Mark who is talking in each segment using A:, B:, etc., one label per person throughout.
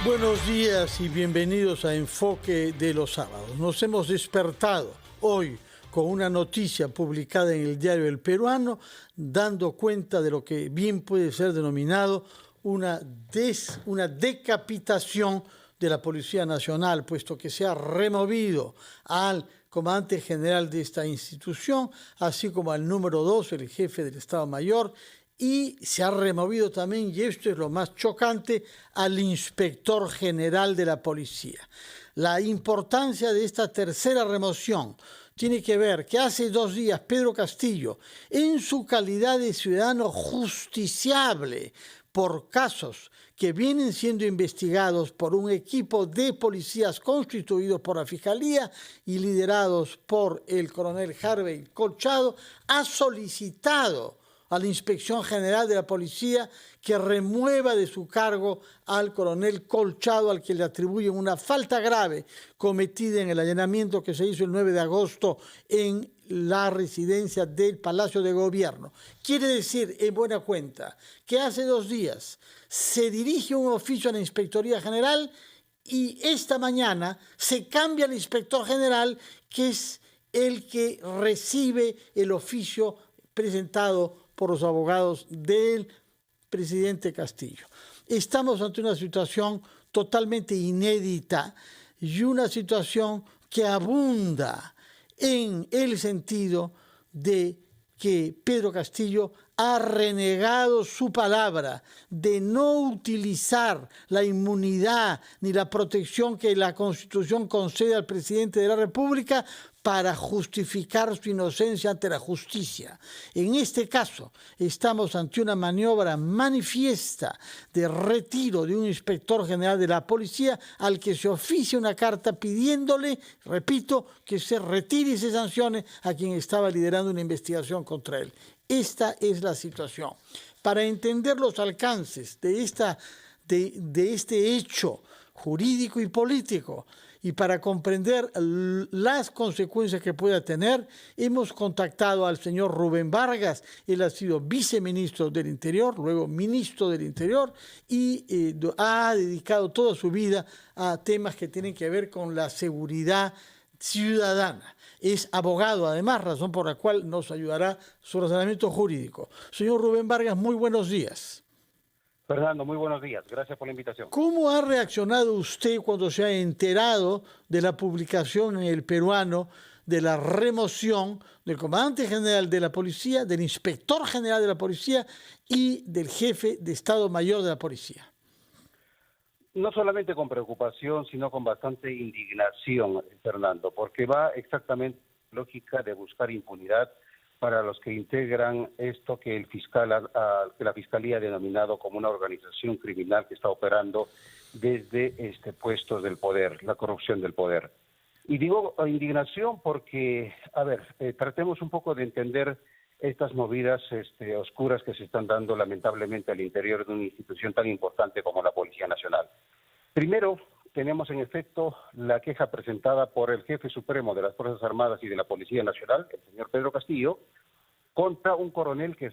A: Buenos días y bienvenidos a Enfoque de los Sábados. Nos hemos despertado hoy con una noticia publicada en el diario El Peruano, dando cuenta de lo que bien puede ser denominado una decapitación de la Policía Nacional, puesto que se ha removido al comandante general de esta institución, así como al número 2, el jefe del Estado Mayor, y se ha removido también, y esto es lo más chocante, al inspector general de la policía. La importancia de esta tercera remoción tiene que ver que hace 2 días Pedro Castillo, en su calidad de ciudadano justiciable por casos que vienen siendo investigados por un equipo de policías constituidos por la Fiscalía y liderados por el coronel Harvey Colchado, ha solicitado a la Inspección General de la Policía que remueva de su cargo al coronel Colchado, al que le atribuyen una falta grave cometida en el allanamiento que se hizo el 9 de agosto en la residencia del Palacio de Gobierno. Quiere decir, en buena cuenta, que hace 2 días se dirige un oficio a la Inspectoría General y esta mañana se cambia al inspector general, que es el que recibe el oficio presentado por los abogados del presidente Castillo. Estamos ante una situación totalmente inédita y una situación que abunda en el sentido de que Pedro Castillo ha renegado su palabra de no utilizar la inmunidad ni la protección que la Constitución concede al presidente de la República para justificar su inocencia ante la justicia. En este caso, estamos ante una maniobra manifiesta de retiro de un inspector general de la policía al que se oficia una carta pidiéndole, repito, que se retire y se sancione a quien estaba liderando una investigación contra él. Esta es la situación. Para entender los alcances de este hecho jurídico y político, y para comprender las consecuencias que pueda tener, hemos contactado al señor Rubén Vargas. Él ha sido viceministro del Interior, luego ministro del Interior, y ha dedicado toda su vida a temas que tienen que ver con la seguridad ciudadana. Es abogado, además, razón por la cual nos ayudará su razonamiento jurídico. Señor Rubén Vargas, muy buenos días.
B: Fernando, muy buenos días. Gracias por la invitación.
A: ¿Cómo ha reaccionado usted cuando se ha enterado de la publicación en El Peruano de la remoción del comandante general de la policía, del inspector general de la policía y del jefe de Estado Mayor de la policía?
B: No solamente con preocupación, sino con bastante indignación, Fernando, porque va exactamente la lógica de buscar impunidad para los que integran esto que que la Fiscalía ha denominado como una organización criminal que está operando desde puestos del poder, la corrupción del poder. Y digo indignación porque, tratemos un poco de entender estas movidas oscuras que se están dando lamentablemente al interior de una institución tan importante como la Policía Nacional. Primero, tenemos en efecto la queja presentada por el jefe supremo de las Fuerzas Armadas y de la Policía Nacional, el señor Pedro Castillo, contra un coronel que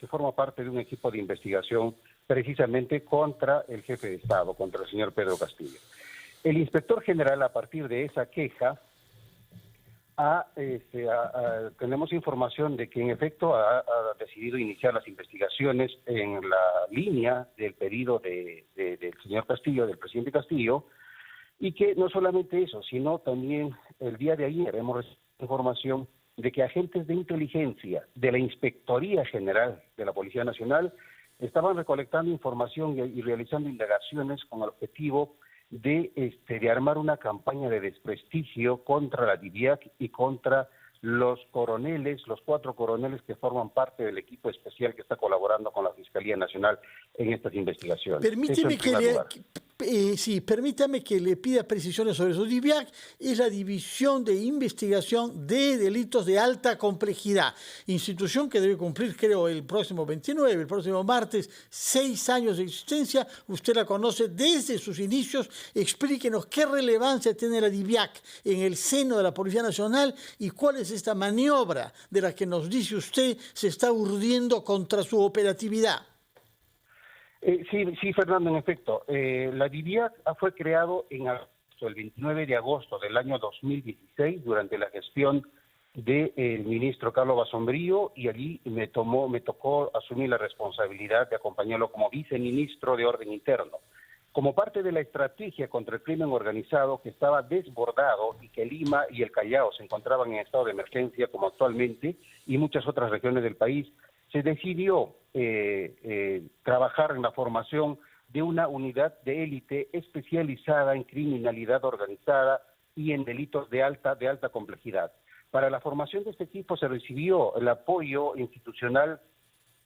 B: forma parte de un equipo de investigación precisamente contra el jefe de Estado, contra el señor Pedro Castillo. El inspector general, a partir de esa queja, tenemos información de que en efecto ha decidido iniciar las investigaciones en la línea del pedido del señor Castillo, del presidente Castillo, y que no solamente eso, sino también el día de ayer hemos recibido información de que agentes de inteligencia de la Inspectoría General de la Policía Nacional estaban recolectando información y realizando indagaciones con el objetivo de armar una campaña de desprestigio contra la DIVIAC y contra los 4 coroneles que forman parte del equipo especial que está colaborando con la Fiscalía Nacional en estas investigaciones.
A: Permítame que le pida precisiones sobre eso. DIVIAC es la División de Investigación de Delitos de Alta Complejidad, institución que debe cumplir, creo, el próximo 29, el próximo martes, 6 años de existencia. Usted la conoce desde sus inicios. Explíquenos qué relevancia tiene la DIVIAC en el seno de la Policía Nacional y cuál es esta maniobra de la que nos dice usted se está urdiendo contra su operatividad.
B: Sí, Fernando, en efecto. La DIVIAC fue creado en agosto, el 29 de agosto del año 2016, durante la gestión del ministro Carlos Basombrío, y allí me tocó asumir la responsabilidad de acompañarlo como viceministro de Orden Interno. Como parte de la estrategia contra el crimen organizado que estaba desbordado y que Lima y el Callao se encontraban en estado de emergencia como actualmente y muchas otras regiones del país, se decidió trabajar en la formación de una unidad de élite especializada en criminalidad organizada y en delitos de alta complejidad. Para la formación de este equipo se recibió el apoyo institucional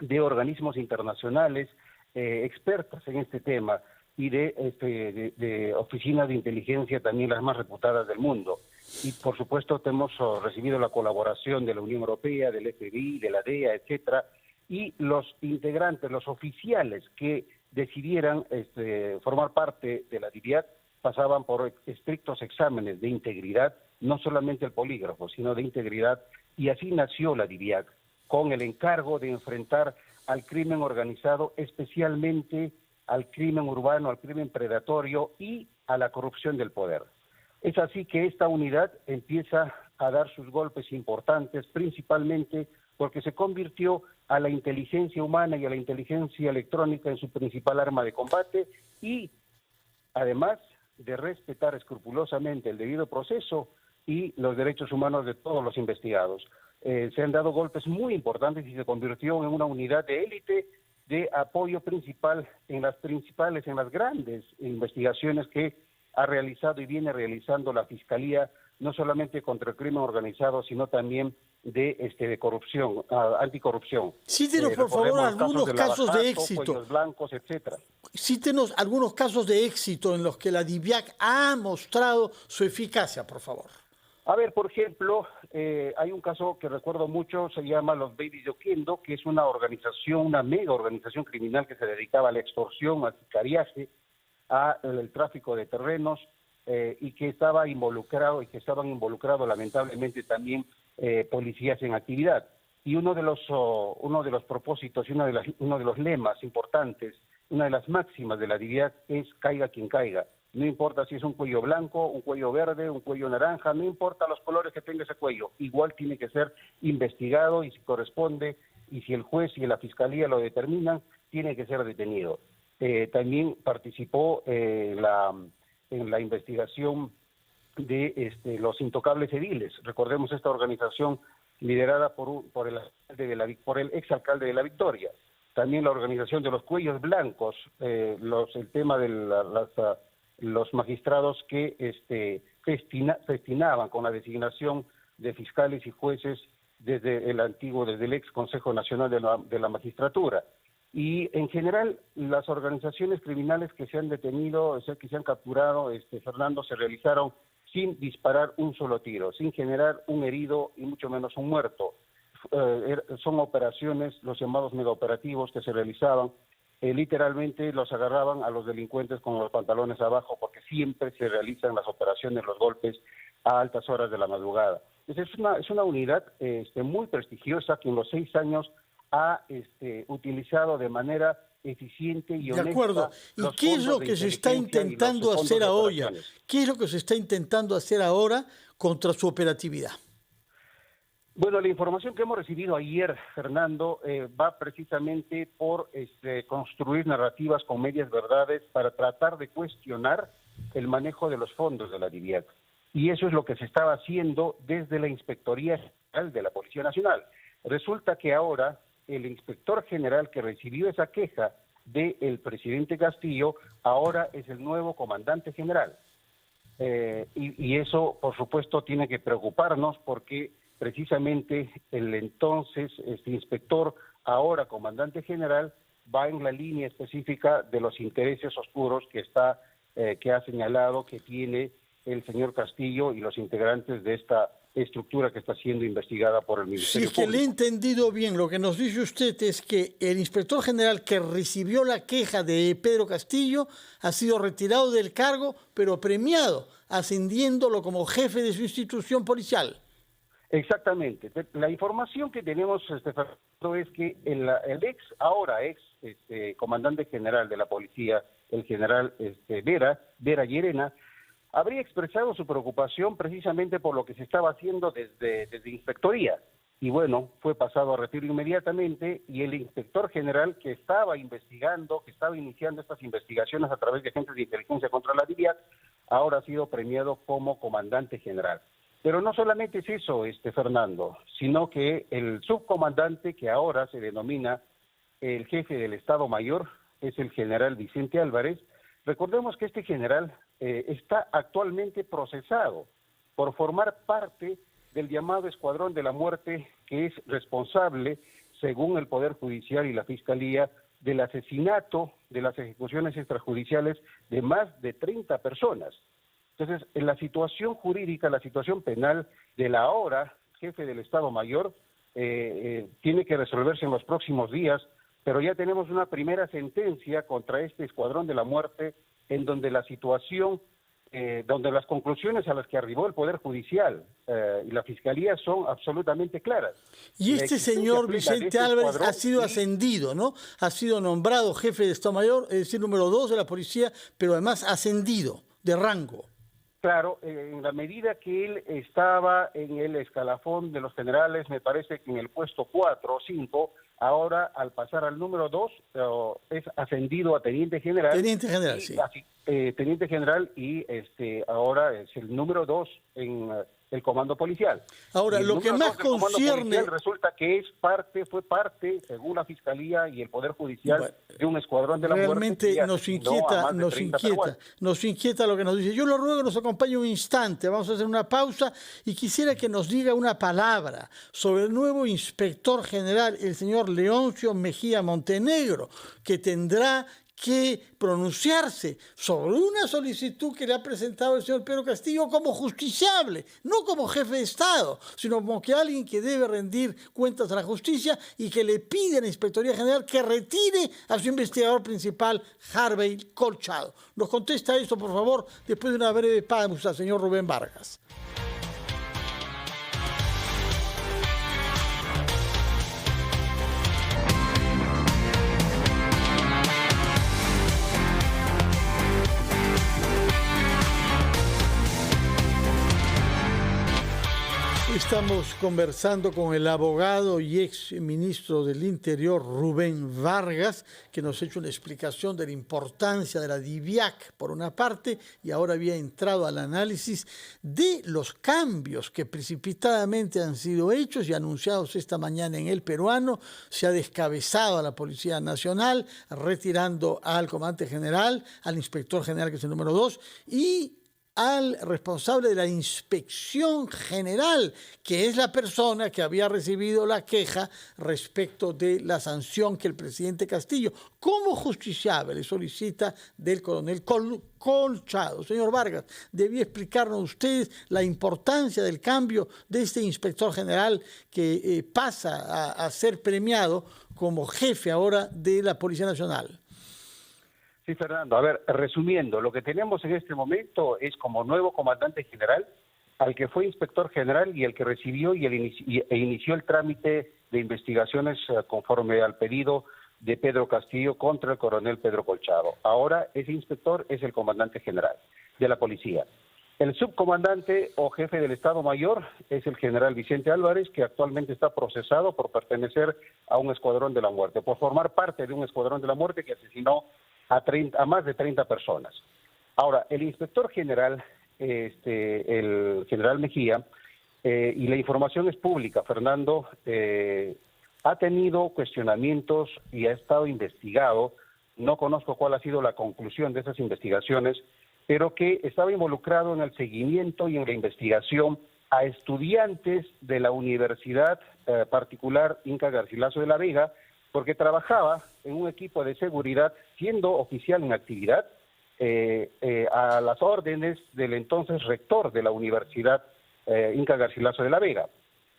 B: de organismos internacionales expertas en este tema y de oficinas de inteligencia también las más reputadas del mundo. Y por supuesto hemos recibido la colaboración de la Unión Europea, del FBI, de la DEA, etcétera, y los integrantes, los oficiales que decidieran formar parte de la DIVIAC pasaban por estrictos exámenes de integridad, no solamente el polígrafo, sino de integridad, y así nació la DIVIAC, con el encargo de enfrentar al crimen organizado, especialmente al crimen urbano, al crimen predatorio y a la corrupción del poder. Es así que esta unidad empieza a dar sus golpes importantes, principalmente porque se convirtió a la inteligencia humana y a la inteligencia electrónica en su principal arma de combate, y además de respetar escrupulosamente el debido proceso y los derechos humanos de todos los investigados. Se han dado golpes muy importantes y se convirtió en una unidad de élite de apoyo principal en las grandes investigaciones que ha realizado y viene realizando la Fiscalía, no solamente contra el crimen organizado, sino también de corrupción, anticorrupción.
A: Cítenos, por favor, algunos casos de éxito.
B: Cuellos blancos, etcétera.
A: Cítenos algunos casos de éxito en los que la DIVIAC ha mostrado su eficacia, por favor.
B: A ver, por ejemplo, hay un caso que recuerdo mucho, se llama Los Babies de Oquendo, que es una organización, una mega organización criminal que se dedicaba a la extorsión, al sicariaje, al tráfico de terrenos, y que estaban involucrados lamentablemente también policías en actividad. Y uno de los propósitos y uno de los lemas importantes, una de las máximas de la DIVIAC es caiga quien caiga. No importa si es un cuello blanco, un cuello verde, un cuello naranja, no importa los colores que tenga ese cuello, igual tiene que ser investigado, y si corresponde, y si el juez y la fiscalía lo determinan, tiene que ser detenido. También participó en la investigación de los intocables ediles. Recordemos esta organización liderada por el exalcalde de La Victoria. También la organización de los cuellos blancos, el tema de los magistrados que destinaban con la designación de fiscales y jueces desde el ex Consejo Nacional de la Magistratura. Y en general, las organizaciones criminales que se han detenido, que se han capturado, Fernando, se realizaron sin disparar un solo tiro, sin generar un herido y mucho menos un muerto. Son operaciones, los llamados megaoperativos, que se realizaban. Literalmente los agarraban a los delincuentes con los pantalones abajo, porque siempre se realizan las operaciones, los golpes, a altas horas de la madrugada. Entonces, es una unidad muy prestigiosa que en los 6 años ha utilizado de manera eficiente y honesta.
A: De acuerdo. ¿Y qué es lo que se está intentando hacer ahora? ¿Qué es lo que se está intentando hacer ahora contra su operatividad?
B: Bueno, la información que hemos recibido ayer, Fernando, va precisamente por construir narrativas con medias verdades para tratar de cuestionar el manejo de los fondos de la DIVIAC. Y eso es lo que se estaba haciendo desde la Inspectoría General de la Policía Nacional. Resulta que ahora el inspector general que recibió esa queja del presidente Castillo ahora es el nuevo comandante general. Y eso, por supuesto, tiene que preocuparnos, porque precisamente el entonces inspector, ahora comandante general, va en la línea específica de los intereses oscuros que ha señalado que tiene el señor Castillo y los integrantes de esta estructura que está siendo investigada por el Ministerio
A: Público. Si es que le he entendido bien, lo que nos dice usted es que el inspector general que recibió la queja de Pedro Castillo ha sido retirado del cargo, pero premiado, ascendiéndolo como jefe de su institución policial.
B: Exactamente. La información que tenemos es que ahora ex comandante general de la policía, el general Vera Llerena, habría expresado su preocupación precisamente por lo que se estaba haciendo desde inspectoría. Y bueno, fue pasado a retiro inmediatamente, y el inspector general que estaba investigando, que estaba iniciando estas investigaciones a través de agentes de inteligencia contra la DIVIAC, ahora ha sido premiado como comandante general. Pero no solamente es eso, Fernando, sino que el subcomandante, que ahora se denomina el jefe del Estado Mayor, es el general Vicente Álvarez. Recordemos que este general está actualmente procesado por formar parte del llamado Escuadrón de la Muerte, que es responsable, según el Poder Judicial y la Fiscalía, del asesinato, de las ejecuciones extrajudiciales de más de 30 personas. Entonces, en la situación jurídica, la situación penal del ahora jefe del Estado Mayor tiene que resolverse en los próximos días, pero ya tenemos una primera sentencia contra este Escuadrón de la Muerte, en donde la situación, donde las conclusiones a las que arribó el Poder Judicial y la Fiscalía son absolutamente claras.
A: Y este señor Vicente Álvarez ha sido ascendido, ¿no? Ha sido nombrado jefe de Estado Mayor, es decir, número 2 de la policía, pero además ascendido de rango.
B: Claro, en la medida que él estaba en el escalafón de los generales, me parece que en el puesto 4 o 5, ahora al pasar al número 2 es ascendido a teniente general.
A: Teniente general, sí.
B: Teniente general, y ahora es el número 2 en el comando policial.
A: Ahora, lo que más concierne...
B: Resulta que fue parte, según la Fiscalía y el Poder Judicial, de un escuadrón de la muerte.
A: Realmente nos inquieta lo que nos dice. Yo lo ruego que nos acompañe un instante, vamos a hacer una pausa, y quisiera que nos diga una palabra sobre el nuevo inspector general, el señor Leoncio Mejía Montenegro, que tendrá que pronunciarse sobre una solicitud que le ha presentado el señor Pedro Castillo como justiciable, no como jefe de Estado, sino como que alguien que debe rendir cuentas a la justicia, y que le pide a la Inspectoría General que retire a su investigador principal, Harvey Colchado. Nos contesta esto, por favor, después de una breve pausa, señor Rubén Vargas. Estamos conversando con el abogado y ex ministro del Interior, Rubén Vargas, que nos ha hecho una explicación de la importancia de la DIVIAC, por una parte, y ahora había entrado al análisis de los cambios que precipitadamente han sido hechos y anunciados esta mañana en El Peruano. Se ha descabezado a la Policía Nacional, retirando al comandante general, al inspector general, que es el número 2, y al responsable de la Inspección General, que es la persona que había recibido la queja respecto de la sanción que el presidente Castillo, como justiciable, le solicita del coronel Colchado. Señor Vargas, debía explicarnos usted la importancia del cambio de este inspector general que pasa a ser premiado como jefe ahora de la Policía Nacional.
B: Sí, Fernando. A ver, resumiendo, lo que tenemos en este momento es como nuevo comandante general al que fue inspector general y el que recibió e inició el trámite de investigaciones conforme al pedido de Pedro Castillo contra el coronel Pedro Colchado. Ahora ese inspector es el comandante general de la policía. El subcomandante o jefe del Estado Mayor es el general Vicente Álvarez, que actualmente está procesado por pertenecer a un escuadrón de la muerte, por formar parte de un escuadrón de la muerte que asesinó a más de 30 personas. Ahora, el inspector general, el general Mejía, y la información es pública, Fernando, ha tenido cuestionamientos y ha estado investigado. No conozco cuál ha sido la conclusión de esas investigaciones, pero que estaba involucrado en el seguimiento y en la investigación a estudiantes de la Universidad Particular Inca Garcilaso de la Vega, porque trabajaba en un equipo de seguridad, siendo oficial en actividad, a las órdenes del entonces rector de la Universidad Inca Garcilaso de la Vega.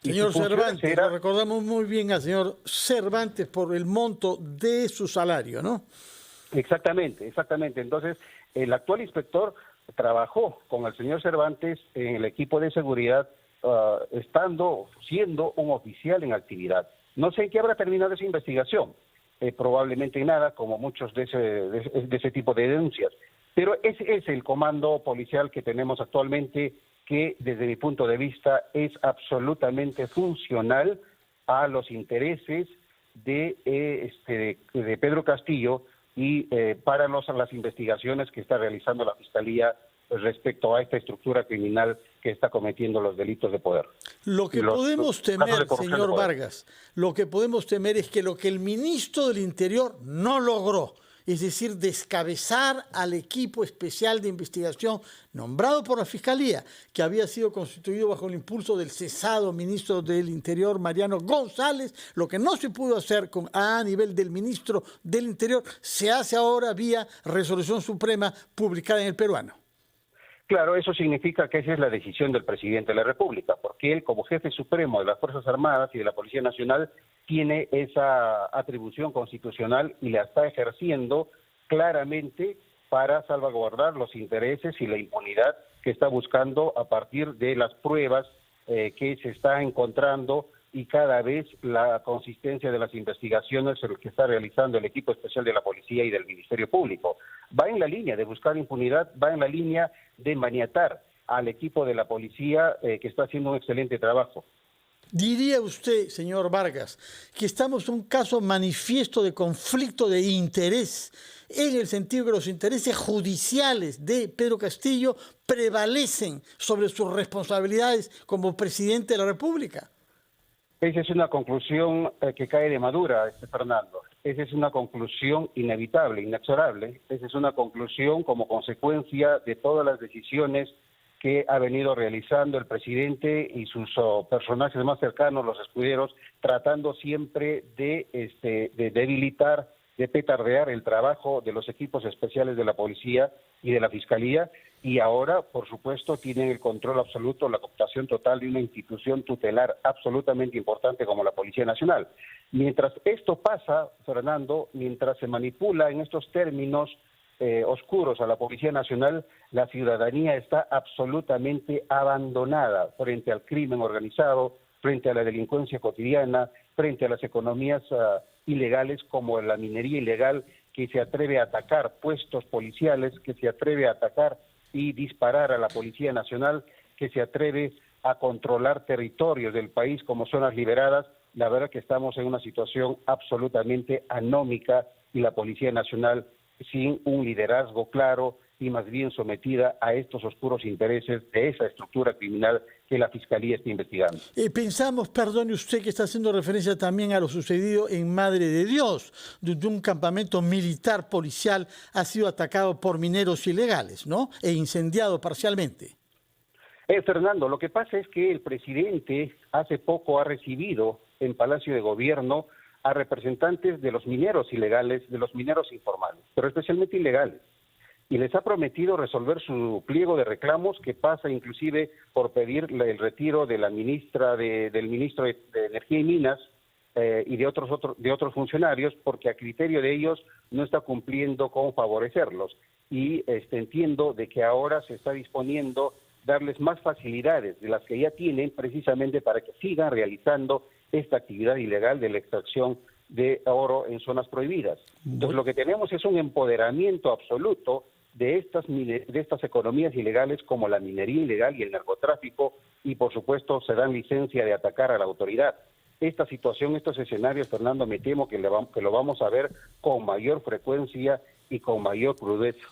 A: Señor Cervantes, lo recordamos muy bien al señor Cervantes por el monto de su salario, ¿no?
B: Exactamente. Entonces, el actual inspector trabajó con el señor Cervantes en el equipo de seguridad, siendo un oficial en actividad. No sé en qué habrá terminado esa investigación, probablemente en nada, como muchos de ese tipo de denuncias. Pero ese es el comando policial que tenemos actualmente, que desde mi punto de vista es absolutamente funcional a los intereses de Pedro Castillo y para las investigaciones que está realizando la Fiscalía respecto a esta estructura criminal que está cometiendo los delitos de poder.
A: Lo que podemos temer, señor Vargas, lo que podemos temer es que lo que el ministro del Interior no logró, es decir, descabezar al equipo especial de investigación nombrado por la Fiscalía, que había sido constituido bajo el impulso del cesado ministro del Interior, Mariano González. Lo que no se pudo hacer a nivel del ministro del Interior se hace ahora vía resolución suprema publicada en El Peruano.
B: Claro, eso significa que esa es la decisión del presidente de la República, porque él, como jefe supremo de las Fuerzas Armadas y de la Policía Nacional, tiene esa atribución constitucional y la está ejerciendo claramente para salvaguardar los intereses y la impunidad que está buscando a partir de las pruebas que se está encontrando y cada vez la consistencia de las investigaciones que está realizando el equipo especial de la policía y del Ministerio Público. Va en la línea de buscar impunidad, va en la línea de maniatar al equipo de la policía que está haciendo un excelente trabajo.
A: ¿Diría usted, señor Vargas, que estamos en un caso manifiesto de conflicto de interés, en el sentido que los intereses judiciales de Pedro Castillo prevalecen sobre sus responsabilidades como presidente de la República?
B: Esa es una conclusión que cae de madura, Fernando. Esa es una conclusión inevitable, inexorable. Esa es una conclusión como consecuencia de todas las decisiones que ha venido realizando el presidente y sus personajes más cercanos, los escuderos, tratando siempre de debilitar, de petardear el trabajo de los equipos especiales de la policía y de la fiscalía, y ahora, por supuesto, tienen el control absoluto, la cooptación total de una institución tutelar absolutamente importante como la Policía Nacional. Mientras esto pasa, Fernando, mientras se manipula en estos términos oscuros a la Policía Nacional, la ciudadanía está absolutamente abandonada frente al crimen organizado, frente a la delincuencia cotidiana, frente a las economías ilegales como la minería ilegal, que se atreve a atacar puestos policiales, que se atreve a atacar y disparar a la Policía Nacional, que se atreve a controlar territorios del país como zonas liberadas. La verdad que estamos en una situación absolutamente anómica y la Policía Nacional sin un liderazgo claro y más bien sometida a estos oscuros intereses de esa estructura criminal que la Fiscalía está investigando.
A: Pensamos, perdone usted, que está haciendo referencia también a lo sucedido en Madre de Dios, donde un campamento militar policial ha sido atacado por mineros ilegales, ¿no? E incendiado parcialmente.
B: Fernando, lo que pasa es que el presidente hace poco ha recibido en Palacio de Gobierno a representantes de los mineros ilegales, de los mineros informales, pero especialmente ilegales, y les ha prometido resolver su pliego de reclamos, que pasa inclusive por pedir el retiro de la ministra del ministro de Energía y Minas y de otros funcionarios, porque a criterio de ellos no está cumpliendo con favorecerlos. Y entiendo de que ahora se está disponiendo darles más facilidades de las que ya tienen, precisamente para que sigan realizando esta actividad ilegal de la extracción de oro en zonas prohibidas. Entonces, lo que tenemos es un empoderamiento absoluto de estas economías ilegales, como la minería ilegal y el narcotráfico, y por supuesto se dan licencia de atacar a la autoridad. Esta situación, estos escenarios, Fernando, me temo que lo vamos a ver con mayor frecuencia y con mayor crudeza.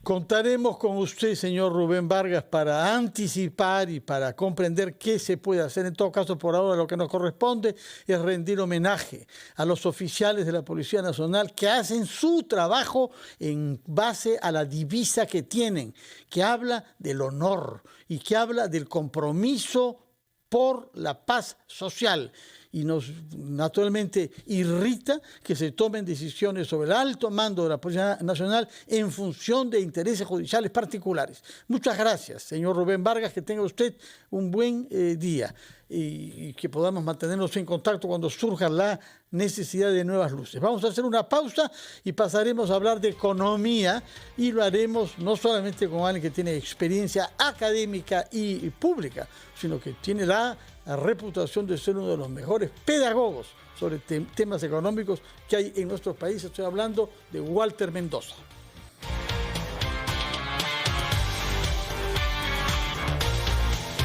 A: Contaremos con usted, señor Rubén Vargas, para anticipar y para comprender qué se puede hacer. En todo caso, por ahora lo que nos corresponde es rendir homenaje a los oficiales de la Policía Nacional que hacen su trabajo en base a la divisa que tienen, que habla del honor y que habla del compromiso por la paz social. Y nos naturalmente irrita que se tomen decisiones sobre el alto mando de la Policía Nacional en función de intereses judiciales particulares. Muchas gracias, señor Rubén Vargas, que tenga usted un buen día. y que podamos mantenernos en contacto cuando surja la necesidad de nuevas luces. Vamos a hacer una pausa y pasaremos a hablar de economía, y lo haremos no solamente con alguien que tiene experiencia académica y pública, sino que tiene la reputación de ser uno de los mejores pedagogos sobre temas económicos que hay en nuestro país. Estoy hablando de Walter Mendoza.